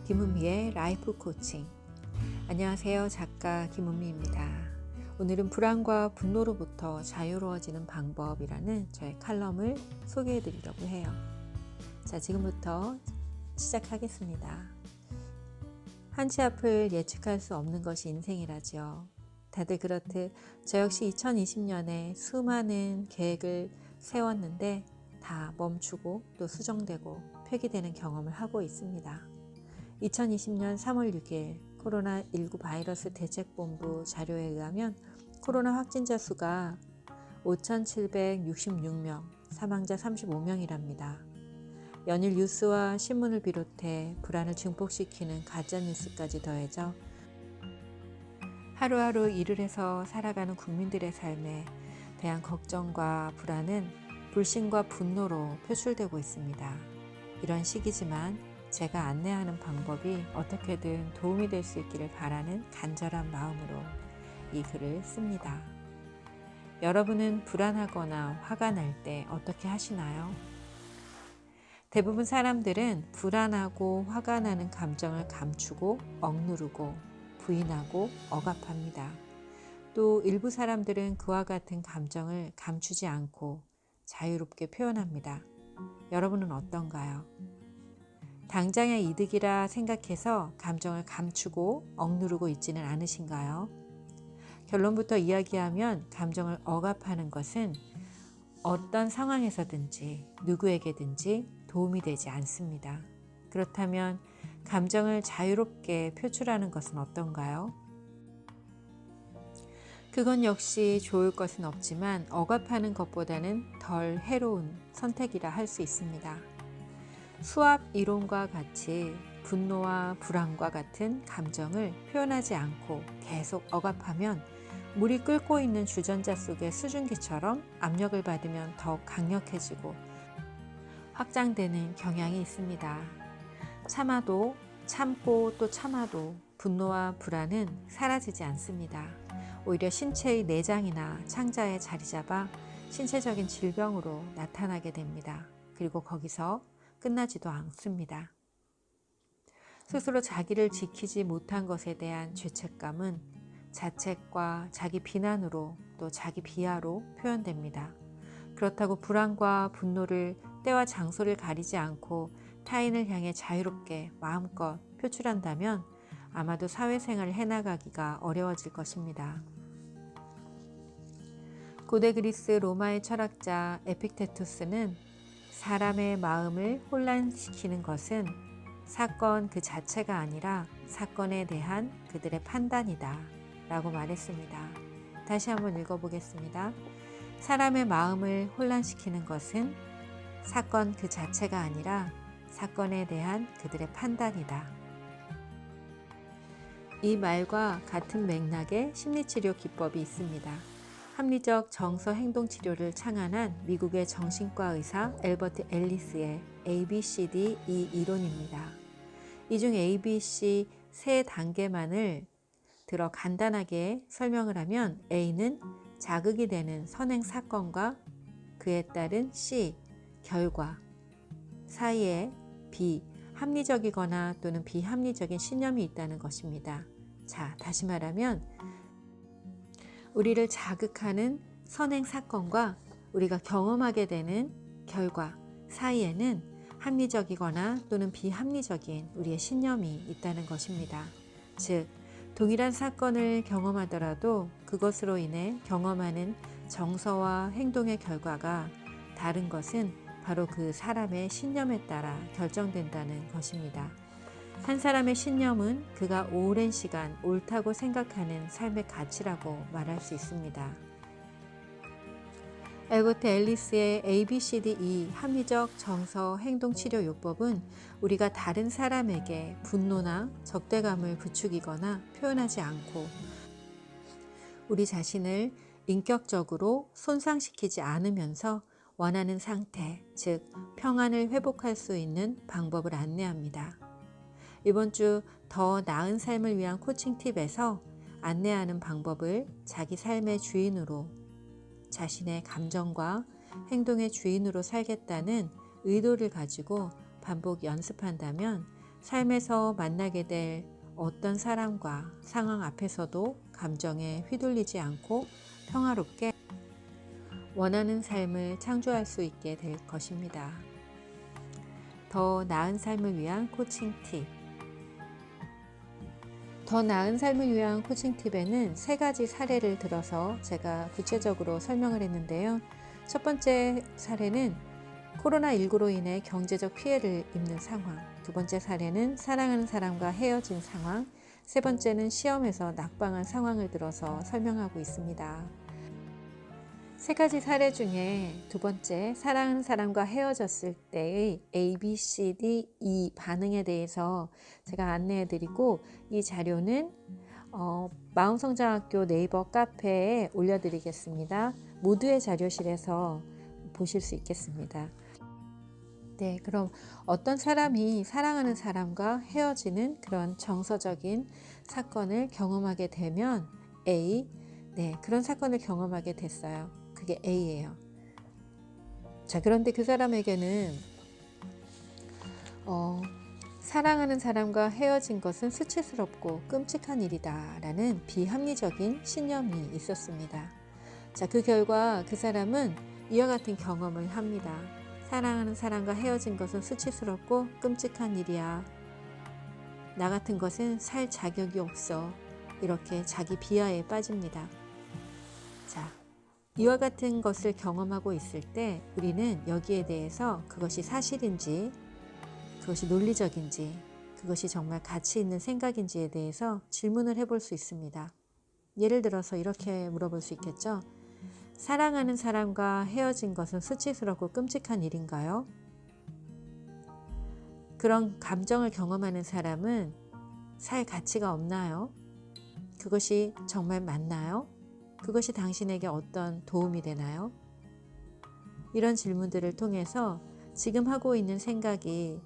김은미의 라이프 코칭. 안녕하세요. 작가 김은미입니다. 오늘은 불안과 분노로부터 자유로워지는 방법이라는 저의 칼럼을 소개해 드리려고 해요. 자, 지금부터 시작하겠습니다. 한치 앞을 예측할 수 없는 것이 인생이라죠. 다들 그렇듯 저 역시 2020년에 수많은 계획을 세웠는데 다 멈추고 또 수정되고 폐기되는 경험을 하고 있습니다. 2020년 3월 6일 코로나19 바이러스 대책본부 자료에 의하면 코로나 확진자 수가 5,766명, 사망자 35명이랍니다. 연일 뉴스와 신문을 비롯해 불안을 증폭시키는 가짜뉴스까지 더해져 하루하루 일을 해서 살아가는 국민들의 삶에 대한 걱정과 불안은 불신과 분노로 표출되고 있습니다. 이런 시기지만 제가 안내하는 방법이 어떻게든 도움이 될 수 있기를 바라는 간절한 마음으로 이 글을 씁니다. 여러분은 불안하거나 화가 날 때 어떻게 하시나요? 대부분 사람들은 불안하고 화가 나는 감정을 감추고 억누르고 부인하고 억압합니다. 또 일부 사람들은 그와 같은 감정을 감추지 않고 자유롭게 표현합니다. 여러분은 어떤가요? 당장의 이득이라 생각해서 감정을 감추고 억누르고 있지는 않으신가요? 결론부터 이야기하면 감정을 억압하는 것은 어떤 상황에서든지 누구에게든지 도움이 되지 않습니다. 그렇다면 감정을 자유롭게 표출하는 것은 어떤가요? 그건 역시 좋을 것은 없지만 억압하는 것보다는 덜 해로운 선택이라 할 수 있습니다. 수압 이론과 같이 분노와 불안과 같은 감정을 표현하지 않고 계속 억압하면 물이 끓고 있는 주전자 속의 수증기처럼 압력을 받으면 더욱 강력해지고 확장되는 경향이 있습니다. 참아도 참고 또 참아도 분노와 불안은 사라지지 않습니다. 오히려 신체의 내장이나 창자에 자리 잡아 신체적인 질병으로 나타나게 됩니다. 그리고 거기서 끝나지도 않습니다. 스스로 자기를 지키지 못한 것에 대한 죄책감은 자책과 자기 비난으로 또 자기 비하로 표현됩니다. 그렇다고 불안과 분노를 때와 장소를 가리지 않고 타인을 향해 자유롭게 마음껏 표출한다면 아마도 사회생활을 해나가기가 어려워질 것입니다. 고대 그리스 로마의 철학자 에픽테투스는 사람의 마음을 혼란시키는 것은 사건 그 자체가 아니라 사건에 대한 그들의 판단이다 라고 말했습니다. 다시 한번 읽어보겠습니다. 사람의 마음을 혼란시키는 것은 사건 그 자체가 아니라 사건에 대한 그들의 판단이다. 이 말과 같은 맥락의 심리치료 기법이 있습니다. 합리적 정서 행동 치료를 창안한 미국의 정신과 의사 엘버트 앨리스의 ABCD 이론입니다. 이 중 ABC 세 단계만을 들어 간단하게 설명을 하면 A는 자극이 되는 선행 사건과 그에 따른 C, 결과 사이에 B, 합리적이거나 또는 비합리적인 신념이 있다는 것입니다. 자, 다시 말하면 우리를 자극하는 선행 사건과 우리가 경험하게 되는 결과 사이에는 합리적이거나 또는 비합리적인 우리의 신념이 있다는 것입니다. 즉, 동일한 사건을 경험하더라도 그것으로 인해 경험하는 정서와 행동의 결과가 다른 것은 바로 그 사람의 신념에 따라 결정된다는 것입니다. 한 사람의 신념은 그가 오랜 시간 옳다고 생각하는 삶의 가치라고 말할 수 있습니다. 엘버트 앨리스의 ABCDE 합리적 정서 행동 치료 요법은 우리가 다른 사람에게 분노나 적대감을 부추기거나 표현하지 않고 우리 자신을 인격적으로 손상시키지 않으면서 원하는 상태, 즉 평안을 회복할 수 있는 방법을 안내합니다. 이번 주 더 나은 삶을 위한 코칭 팁에서 안내하는 방법을 자기 삶의 주인으로 자신의 감정과 행동의 주인으로 살겠다는 의도를 가지고 반복 연습한다면 삶에서 만나게 될 어떤 사람과 상황 앞에서도 감정에 휘둘리지 않고 평화롭게 원하는 삶을 창조할 수 있게 될 것입니다. 더 나은 삶을 위한 코칭 팁. 더 나은 삶을 위한 코칭 팁에는 3가지 사례를 들어서 제가 구체적으로 설명을 했는데요. 첫 번째 사례는 코로나19로 인해 경제적 피해를 입는 상황, 두 번째 사례는 사랑하는 사람과 헤어진 상황, 세 번째는 시험에서 낙방한 상황을 들어서 설명하고 있습니다. 3가지 사례 중에 두 번째, 사랑하는 사람과 헤어졌을 때의 A, B, C, D, E 반응에 대해서 제가 안내해드리고, 이 자료는 마음성장학교 네이버 카페에 올려드리겠습니다. 모두의 자료실에서 보실 수 있겠습니다. 네, 그럼 어떤 사람이 사랑하는 사람과 헤어지는 그런 정서적인 사건을 경험하게 되면 A, 그런 사건을 경험하게 됐어요. 그게 A예요. 자, 그런데 그 사람에게는 사랑하는 사람과 헤어진 것은 수치스럽고 끔찍한 일이다 라는 비합리적인 신념이 있었습니다. 자, 그 결과 그 사람은 이와 같은 경험을 합니다. 사랑하는 사람과 헤어진 것은 수치스럽고 끔찍한 일이야. 나 같은 것은 살 자격이 없어. 이렇게 자기 비하에 빠집니다. 자, 이와 같은 것을 경험하고 있을 때 우리는 여기에 대해서 그것이 사실인지, 그것이 논리적인지, 그것이 정말 가치 있는 생각인지에 대해서 질문을 해볼 수 있습니다. 예를 들어서 이렇게 물어볼 수 있겠죠. 사랑하는 사람과 헤어진 것은 수치스럽고 끔찍한 일인가요? 그런 감정을 경험하는 사람은 살 가치가 없나요? 그것이 정말 맞나요? 그것이 당신에게 어떤 도움이 되나요? 이런 질문들을 통해서 지금 하고 있는 생각이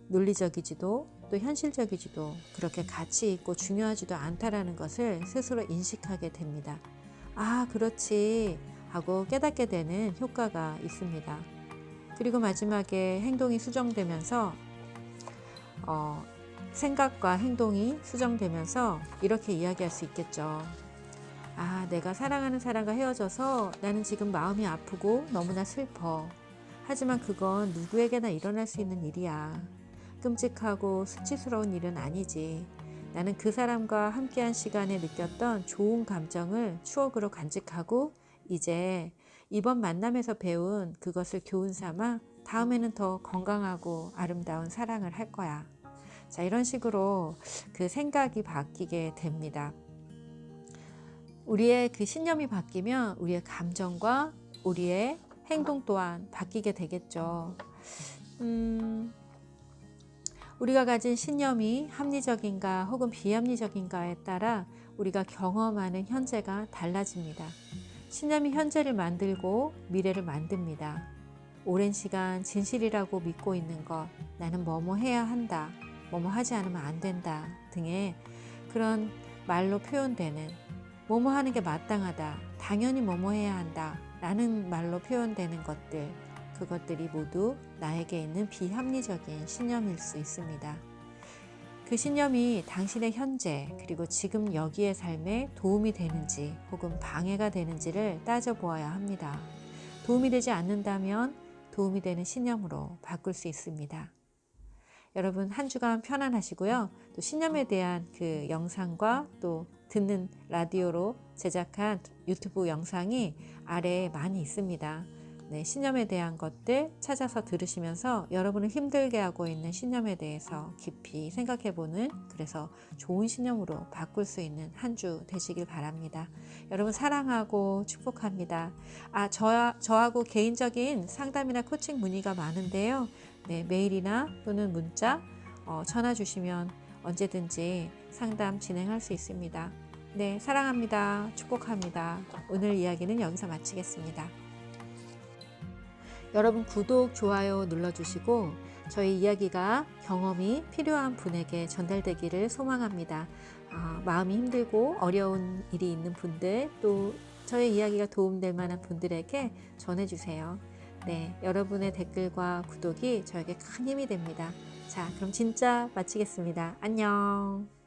논리적이지도 또 현실적이지도 그렇게 가치 있고 중요하지도 않다라는 것을 스스로 인식하게 됩니다. 아, 그렇지 하고 깨닫게 되는 효과가 있습니다. 그리고 마지막에 행동이 수정되면서 생각과 행동이 수정되면서 이렇게 이야기할 수 있겠죠. 아, 내가 사랑하는 사람과 헤어져서 나는 지금 마음이 아프고 너무나 슬퍼. 하지만 그건 누구에게나 일어날 수 있는 일이야. 끔찍하고 수치스러운 일은 아니지. 나는 그 사람과 함께한 시간에 느꼈던 좋은 감정을 추억으로 간직하고 이제 이번 만남에서 배운 그것을 교훈 삼아 다음에는 더 건강하고 아름다운 사랑을 할 거야. 자, 이런 식으로 그 생각이 바뀌게 됩니다. 우리의 그 신념이 바뀌면 우리의 감정과 우리의 행동 또한 바뀌게 되겠죠. 우리가 가진 신념이 합리적인가 혹은 비합리적인가에 따라 우리가 경험하는 현재가 달라집니다. 신념이 현재를 만들고 미래를 만듭니다. 오랜 시간 진실이라고 믿고 있는 것, 나는 뭐뭐 해야 한다, 뭐뭐 하지 않으면 안 된다 등의 그런 말로 표현되는 뭐뭐 하는 게 마땅하다, 당연히 뭐뭐 해야 한다 라는 말로 표현되는 것들, 그것들이 모두 나에게 있는 비합리적인 신념일 수 있습니다. 그 신념이 당신의 현재 그리고 지금 여기의 삶에 도움이 되는지 혹은 방해가 되는지를 따져보아야 합니다. 도움이 되지 않는다면 도움이 되는 신념으로 바꿀 수 있습니다. 여러분 한 주간 편안하시고요. 또 신념에 대한 그 영상과 또 듣는 라디오로 제작한 유튜브 영상이 아래에 많이 있습니다. 네, 신념에 대한 것들 찾아서 들으시면서 여러분을 힘들게 하고 있는 신념에 대해서 깊이 생각해보는, 그래서 좋은 신념으로 바꿀 수 있는 한 주 되시길 바랍니다. 여러분 사랑하고 축복합니다. 저하고 개인적인 상담이나 코칭 문의가 많은데요. 네, 메일이나 또는 문자 전화 주시면 언제든지 상담 진행할 수 있습니다. 네, 사랑합니다. 축복합니다. 오늘 이야기는 여기서 마치겠습니다. 여러분 구독, 좋아요 눌러주시고 저희 이야기가 경험이 필요한 분에게 전달되기를 소망합니다. 마음이 힘들고 어려운 일이 있는 분들, 또 저의 이야기가 도움될 만한 분들에게 전해주세요. 네, 여러분의 댓글과 구독이 저에게 큰 힘이 됩니다. 자, 그럼 진짜 마치겠습니다. 안녕.